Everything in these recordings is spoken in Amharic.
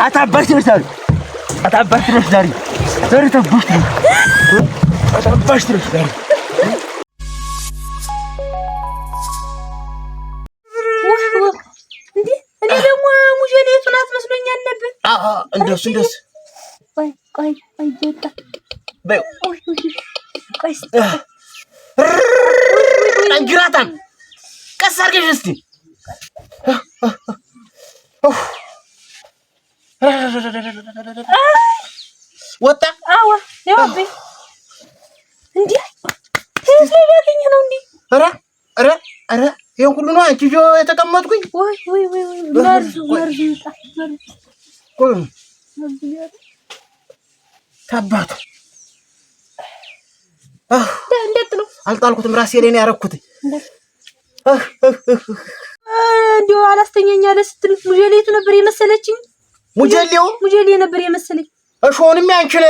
አታባሽተሽ ዛሬ ተባሽተሽ አታባሽተሽ ዛሬ እኔ ደግሞ ሙጀሌቱን አትመስሎኛል ነበር። እንደሱ ቆይ ጌታ በይ ቆይ አንጅራታም ቀስ አድርገሽ እስቲ ወጣ አዎ ያውብኝ እንዴ ስለያገኘ ነው እንዴ ኧረ ይሄን ሁሉ ነው አንቺ ጆ የተቀመጥኩኝ ወይ መርዙ ታባቱ እንዴት ነው አልጣልኩትም ራሴ ላይ ነው ያረኩት እንዲው አላስተኛኛ ለስትል ሙጀሌቱ ነበር የመሰለችኝ ሙጀሌ ነበር የመሰለኝ እሾንም ያንቺን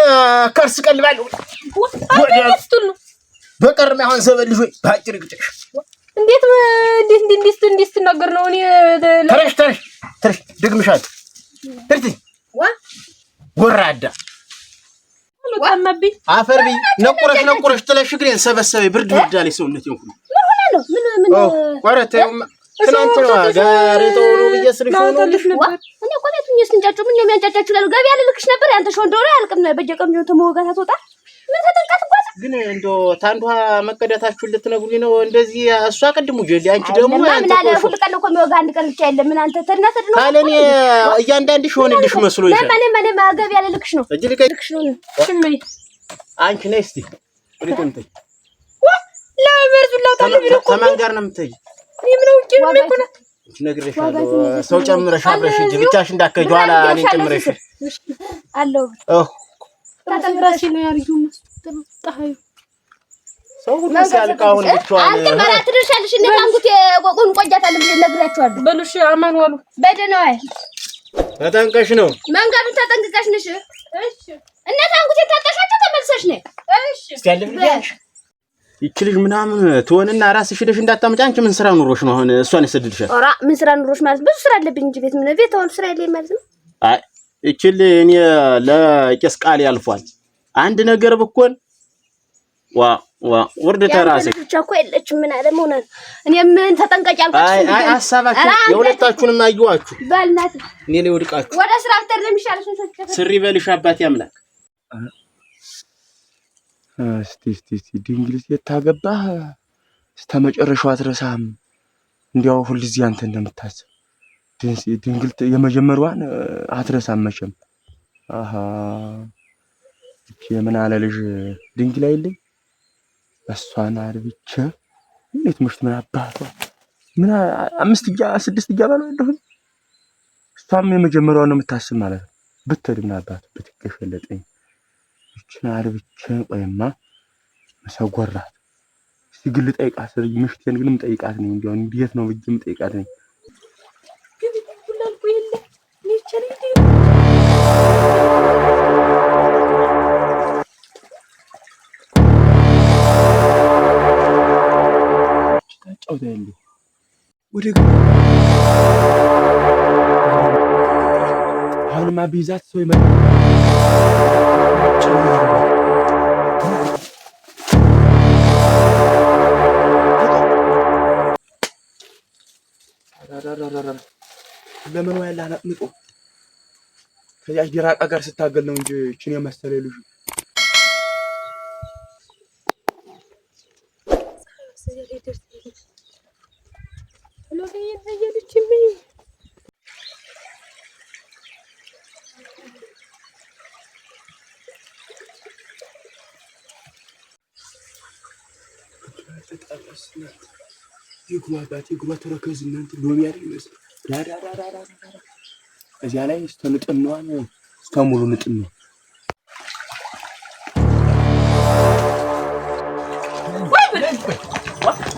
ከርስ ቀልባለሁ ወዲያስቱል ነው በቀርም አሁን ዘበል ልጅ ባጭር ግጭሽ እንዴት ትናገር ነው እኔ ተረሽ ደግምሻል እርት ጎራዳ ወጣማብኝ አፈርቢ ነቁረሽ ጥለሽ ግሬን ሰበሰበኝ ብርድ ብርዳለኝ ሰውነት ይሁን ምን ቆረተው ትናንትና ጋር ተወሩ በየስልሽ ነው እኔ ቆሜቱኝ እስንጫጩ ምን የሚያንጫጫችሁ ላሉ ገበያ ልልክሽ ነበር ያንተ ሾ እንደሆነ ያልቅም ነው በየቀም ነው ተሞጋታ ተወጣ ምን ተጠንቀት ጓዝ ግን እንዶ ታንዷ መቀዳታችሁ ልትነግሩኝ ነው እንደዚህ እሷ ቀድሙ ጀሊ አንቺ ደግሞ ምን አለ ሁሉ ቀን እኮ የሚወጋ አንድ ቀን ብቻ የለም ምን አንተ ተነተድ ነው ካለኔ እያንዳንድሽ ሆነልሽ መስሎኝ ለማን ገበያ ልልክሽ ነው እጅ ልልክሽ ነው ሽመይ አንቺ ነይ እስቲ ወዴት ላ በርዙላው ታለ ቢልኩ ከማን ጋር ነው የምትሄጂ እኔ ምን አውቄ ነው የሚኮና እቺ ነግሬሻለሁ ሰው ጨምረሽ አብረሽ እጅ ብቻሽ እንዳከጁ አላ እኔ ጨምረሽ አለው ታተምራሽ ነው ያርጁም ተጣጣዩ ሰው ሁሉ ሲያልቃውን ብቻዋን አንተ ማራት ድርሻልሽ እንደ ታንጉት የቆቁን ቆጃታል ምን ነግራችኋለሁ በሉሽ አማን ዋሉ በደናይ ተጠንቀሽ ነው መንጋብን ተጠንቀቀሽ ነሽ እሺ እና ታንጉት የታጣሻቸው ተመልሰሽ ነይ እሺ እስኪያለሽ ይቺ ልጅ ምናምን ትሆንና ራስሽ ሄደሽ እንዳታመጪ አንቺ ምን ስራ ኑሮሽ ነው አሁን እሷን ይሰድልሻል ኦራ ምን ስራ ኑሮሽ ማለት ብዙ ስራ አለብኝ እንጂ ቤት ምን ቤት አሁን ስራ የለኝ ማለት ነው አይ እቺል እኔ ለቄስ ቃል ያልፏል አንድ ነገር ብኮን ዋ ወርደ ተራሴ ብቻ እኮ የለችም ምን አለ መሆን እኔ ምን ተጠንቀቂ አልኳችሁ አይ ሐሳባችሁ የሁለታችሁንም አዩዋችሁ ባልናት እኔ ላይ ወድቃችሁ ወደ ስራ አፍተር ለሚሻልሽ ነው ስሪ በልሽ አባቴ አምላክ እስቲ ድንግልት የታገባህ እስከመጨረሻው አትረሳም እንዲያው ሁሉ እዚህ አንተ እንደምታስብ ድንግልት የመጀመሪያዋን አትረሳም መቼም አሃ የምን አለ ልጅ ድንግል አይልኝ እሷን አርብቼ እንዴት ምሽት ምን አባቷ ምን 5 6 ባለው እንደሆነ እሷም የመጀመሪያዋን ነው የምታስብ ማለት ነው ብትድና አባቱ ብትከፈለጠኝ እቺን አርብቼ ቆይማ መሰጎራት ሲግል ጠይቃት ምሽቴን ግን ጠይቃት ነኝ እንዴው እንዴት ነው ብዬም ጠይቃት ነኝ ጫውታለሁ ወደ አሁንማ ቢዛት ሰው ይመጣ ለምን ወይ አላናጥምጦ ከያጅ ዲራቃ ጋር ስታገል ነው እንጂ እቺን የመሰለ ልጅ ይግባ ተረከዝ እናንተ ሎሚ አይደል ይመስል ዳዳ እዚያ ላይ ስተንጥነዋን ስተሙሉ ንጥነ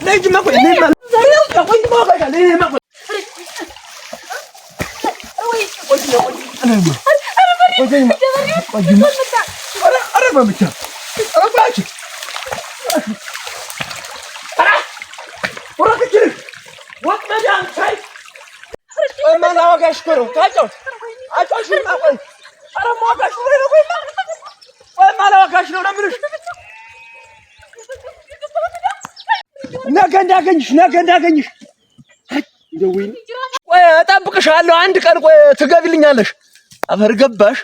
ለጅ ማቆይ ኧረ ማዋጋሽ ነው ወይ ወይ ማላዋጋሽ ነው ለምንሽ ነገ እንዳገኝሽ ደውይ ቆይ እጠብቅሻለሁ አንድ ቀን ቆይ ትገቢልኛለሽ አፈር ገባሽ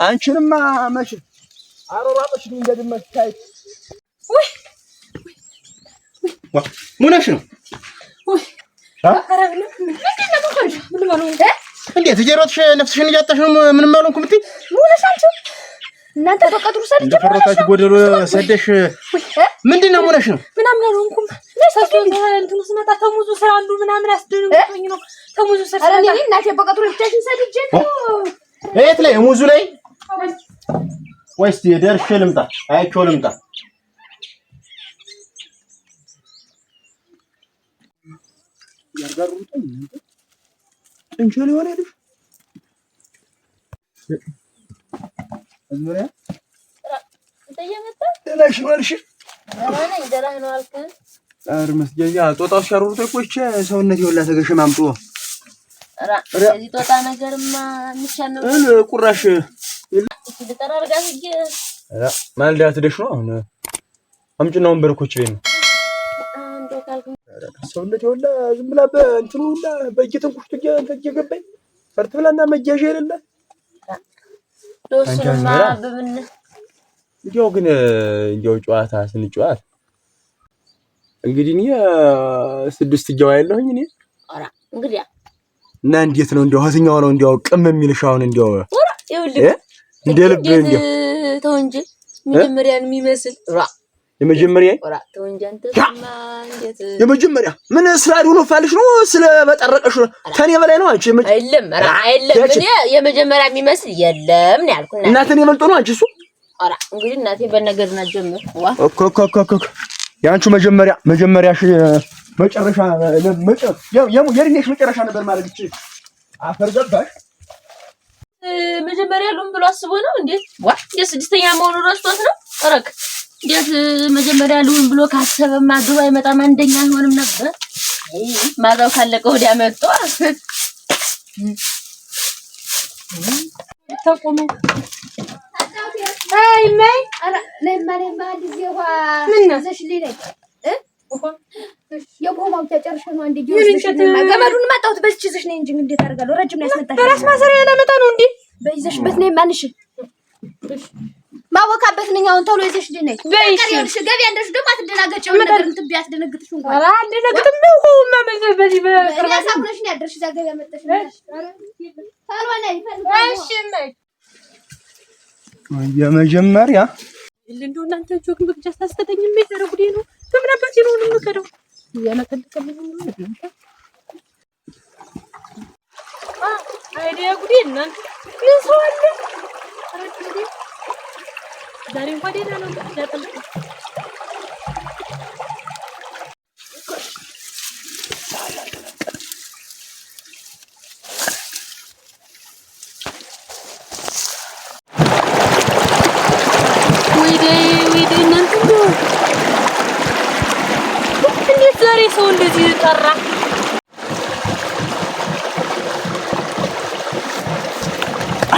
አንቺንማ መቼ አሮራጥሽ እንደድመት ታይ ወይ ሙነሽ ነው ወይ አከራብለ ምን ማለት ነው እንዴት ጀሮትሽ ነፍስሽን እያጣሽ ነው ምንም አልሆንኩም እንዴ ሙነሽ አንቺ እናንተ ተቀጥሩ ሰደሽ እንደፈረታች ጎደሎ ሰደሽ ምንድነው ሙነሽ ነው ምናምን አልሆንኩም ለሰሰን እንትን ስመጣ ተሙዙ ስራ አንዱ ምናምን አስደንቆኝ ነው ተሙዙ ስራ አረ እኔ እናቴ በቀጥሩ ብቻሽን ሰድጄ ነው እየት ላይ ሙዙ ላይ ወይስ ደርሼ ልምጣ አይቼው ልምጣ ያርጋሩኝ እንጀል ይሆነ አይደል አዝመሪያ ተየመጣ ደላሽ ወርሽ አራና ይደራህ ነው አልከ አር መስገያ ጦጣው ሻሩርቶ እኮች ሰውነት ይወላ ተገሸማምጦ አራ እዚህ ጦጣ ነገርማ ምቻነው ቁራሽ ልጠራርጋ ህጅ አራ ማልዳ ትደሽ ነው አሁን አምጭና ወንበርኮች ላይ ነው አንዶ ካልኩ ሰውነት ይወላ ዝም ብላ በእንትኑ ሁላ በእየተንኩሽቱ እየገባኝ ፈርት ብላና መጃዣ አይደለ ዶስማ በምን እንዲያው ግን እንዲያው ጨዋታ ስንጨዋት እንግዲህ እኔ 6 ጃው ያለሁኝ እኔ አራ እንግዲህ እና እንዴት ነው እንዲያው ሀዘኛው ነው እንዲያው ቅም የሚልሽ አሁን እንዲያው ወራ ይኸውልህ እንደ ልብ እንዲያው ተው እንጂ መጀመሪያን የሚመስል ራ የመጀመሪያ ወራ ተው እንጂ አንተማ እንዴት የመጀመሪያ ምን ስላዱ ነው ፋልሽ ነው ስለበጠረቀሽ ተኔ በላይ ነው አንቺ አይደለም ራ አይደለም እኔ የመጀመሪያ የሚመስል የለም ነው ያልኩና እናቴን የመልጦ ነው አንቺ እሱ አራ እንግዲህ እናቴ በነገርና ጀምር ዋ ኮኮኮኮ ያንቺ መጀመሪያሽ መጨረሻ የኔሽ መጨረሻ ነበር ማለት እቺ አፈር ገባሽ መጀመሪያ ሉም ብሎ አስቦ ነው እንዴ ዋ የስድስተኛ መሆኑ ረስቶት ነው አረክ እንዴት መጀመሪያ ሉም ብሎ ካሰበማ ግባ አይመጣም አንደኛ አይሆንም ነበር ማዛው ካለቀ ወዲያ መጥቶ ተቆሙ አይ ማይ አራ ለማለማ ዲዚዋ ምን ዘሽልኝ የቆማው ተጨርሽ ነው እንዴ ገመዱን ማጣሁት በዚህ ይዘሽ ነኝ እንጂ እንዴት አደርጋለሁ ረጅም ነው ያስመጣሽ በራስ ማሰሪያ ያለመጣ ነው እንዴ በይዘሽበት ነኝ ማንሽ ማወካበት ነኝ አሁን ቶሎ ይዘሽልኝ ነኝ በቃሪውሽ ገቢ አንደሽ ደግሞ አትደናገጭው ነገር እንትብ ያስደነግጥሽ እንኳን አራ አትደነግጥም ነው ማመዘ በዚህ በቅርብ ያሳብነሽ ነው ያደርሽ ዛገብ ያመጣሽ አራ ታሏ ነኝ እሺ ነኝ የመጀመሪያ እንደው እናንተ ጆክ ምግጃ ታስተተኝ የሚሰራ ጉዴ ነው በምናባች ነው የምከደው ያለቀልቀልኝ ነው አይዲያ ጉዴ እናንተ ምን ሰው አለ አረጋዴ ዛሬ እንኳን ደህና ነው ያጠልቅ ዛሬ ሰው እንደዚህ ጠራ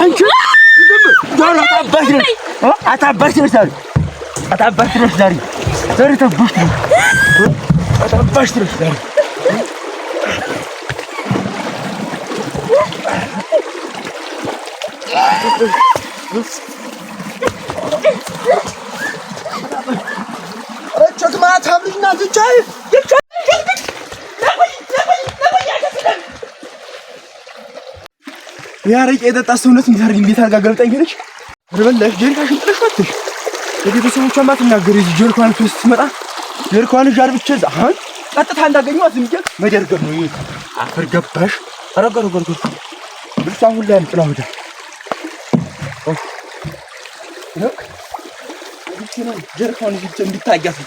አንቺ ዶሮ አታባሽ ነው ዛሬ ተብሽ ነው አታባሽ ነው ዛሬ አረቸት ማታ ብልና ትቻይ ያረቄ የጠጣ ሰውነት እንዲታርግ እንዴት አድርጋ ገልጣኝ ሄደች ረበላሽ ጀሪካሽን ጥለሽ ወጥተሽ ለቤተሰቦቿ ማትናገር እዚህ ጀሪካን ውስጥ ትመጣ ጀሪካን ጃር ብቻ አሁን ቀጥታ እንዳገኘው ዝምጀ መደርገም ነው ይሄ አፈር ገባሽ አረጋሩ ገርገር ብቻ ሁሉ ላይ ጥላው ሄደ ነው ጀሪካን ብቻ እንድታያት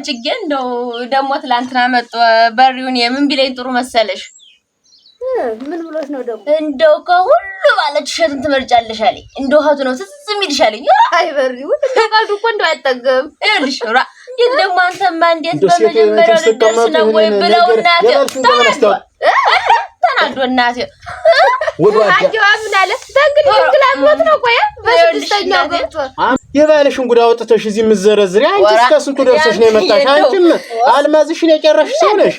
አንቺ እንደው ደግሞ ትላንትና መጥቶ በሪውን የምን ቢለኝ ጥሩ መሰለሽ? ምን ብሎሽ ነው ደግሞ? እንደው ከሁሉ ባለች እሸትን ትመርጫለሽ አለኝ። እንደው እህቱ ነው ትዝ የሚልሽ አለኝ። አይ በሪው እንደው እኮ እንደው አይጠገም ይኸውልሽ እንዴት ደግሞ አንተማ እንዴት በመጀመሪያው ልደርስ ነው ወይ ብለው እናቴ ተናዶ እናቴ አጅዋ ምን አለ እንግዲህ እንግላሞት ነው። ቆይ በስድስተኛው ገብቶ የባለሽን ጉዳ ወጥተሽ እዚህ ምዘረዝሪ አንቺ እስከ ስንቱ ደርሰሽ ነው የመጣሽ? አንቺም አልማዝሽን የጨረስሽ ሰው ነሽ።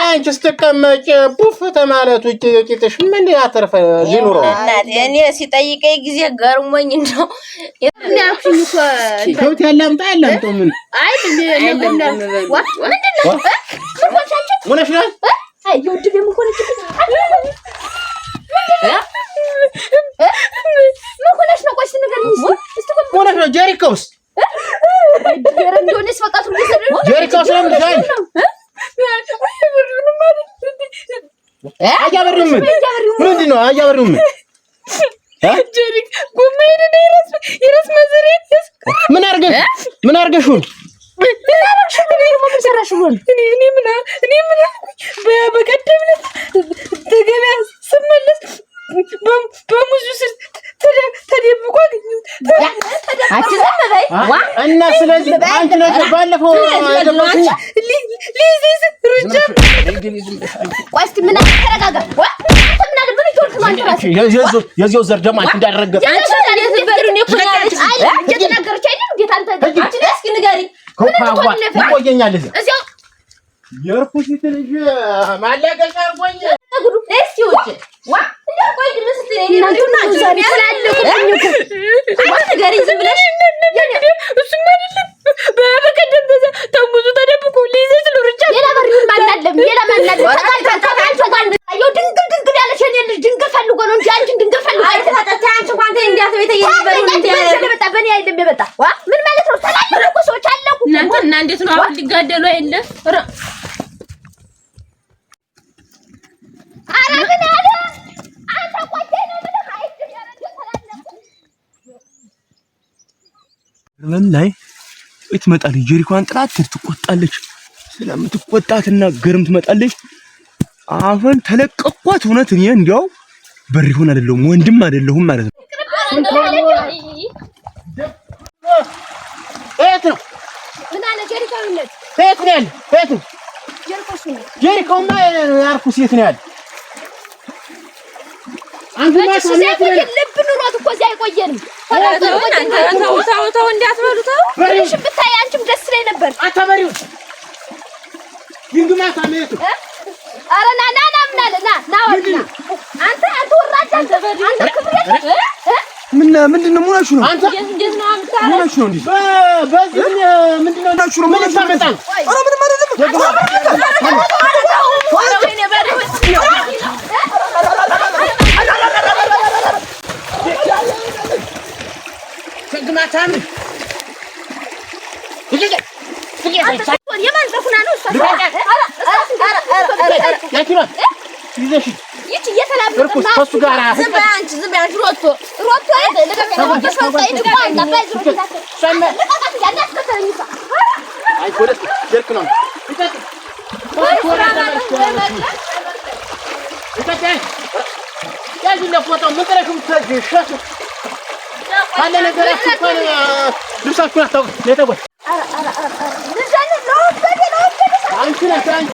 አንቺ ስትቀመጭ ቡፍ ተማለቱ ቂጥሽ ምን ያተርፈ ሊኖረው? እኔ ሲጠይቀኝ ጊዜ ገርሞኝ እንደው ያክሽኝ እኮ ከውት ያላምጣ ያላምጣው ምን አይ ምንድን ነው ምን ነው አይ ይወድ ደግሞ ኮነች ምንኮነሽ ነው? ቆይ ንገሪኝ እስቲ ኮነሽ ነው ጀሪኮስ እንደሆነስ በቃ ትሩ ጀሪኮስ ነው ምንድነው? አያበሩም ምንድነው? አያበሩም ጀሪክ ጎማይደ ይራስ መዘሬት ምን አርገሽው በቀደም ተገቢያ ስመለስ በሙዙ ስር ተደብቆ አገኘሁት። እና ስለዚህ አንቺ ነሽ ባለፈው ያደረግሽ ሊይዝ ሩጫ ቆይ እስኪ ምን ተረጋጋ። ምን አደረገ ይወርስ የዚያው ዘር ደግሞ አንቺ እንዳደረገ አንቺ እንደተበሩኝ እኮ ያለች አይ እየተናገረች አይደል? እንዴት አንተ አንቺ እስኪ ንገሪኝ ይቆየኛል እዚያው የርኩስ ትልጅ ማላገጫ ቆየ ጉዱ እስኪ ወጭ ዋ ቆይ ግን ስትኔ እናንተና ዛሬ ስላለኩኝ እኮ አንቺ ንገሪኝ ዝም ብለሽ እሱም አይደለም በቀደም ተሙዙ ተደብቆ ሊይዝ ስለሩጫ ሌላ በሪውን ማናለም አየው ድንግል ያለሽ እኔ ልጅ ድንግል ፈልጎ ነው እንጂ አንቺን ድንግል ፈልጎ አይ ተጣጣ አንቺ እንኳን ተይ እንዲያት ቤት እየበሩ እንዴ በኔ አይደለም የመጣ ዋ ምን ማለት ነው? ተላልኩ ሰዎች አለኩ እናንተ እንዴት ነው አሁን ሊጋደሉ አይደለ? አራግን አለ አንተ ቆይ ነው ምን ሀይት ያረጀ ተላለኩ ወላሂ ትመጣለች። ጀሪኳን ጥላት ትቆጣለች። ስለምትቆጣትና ገርም ትመጣለች። አሁን ተለቀኳት። እውነት እኔ እንዲያው በሪሁን አይደለሁም ወንድም አይደለሁም ማለት ነው። እት ነው ምን አለ ጀሪካውነት እት ነው ያለ እት ጀሪካውማ ያርኩስ የት ነው ያለ? አንተ ማታ ነው ልብ ኑሮት እኮ እዚያ አይቆየንም። ተው እንዳትበሉ ተው። እሺ ብታይ አንቺም ደስ ላይ ነበር። አታበሪው ይንግማታ ነው ኧረ ና ምን አለ ና ወዲና አንተ ወራዳ አንተ ክብር ምንድነው ሙናችሁ ነው? አንተ እንዴት ነው አምጣ ሙናችሁ ነው እንዴ? በዚህ ምንድነው ናችሁ ነው? ምን ታመጣ? ኧረ ምንም አይደለም። ግማታም የማን ዘፉና ነው? ይዘሽ ይቺ እየተላበጠ ከሱ ጋር ዝም በይ አንቺ ሮቶ አይ ወደት ጀርክ ነው ያዚህ ለፎቶ ምን ተረክም ተሽሽ ካለ ነገር አስፋን ልብሳችሁን አታውቁ ለተጎ አንቺ ነሽ አንቺ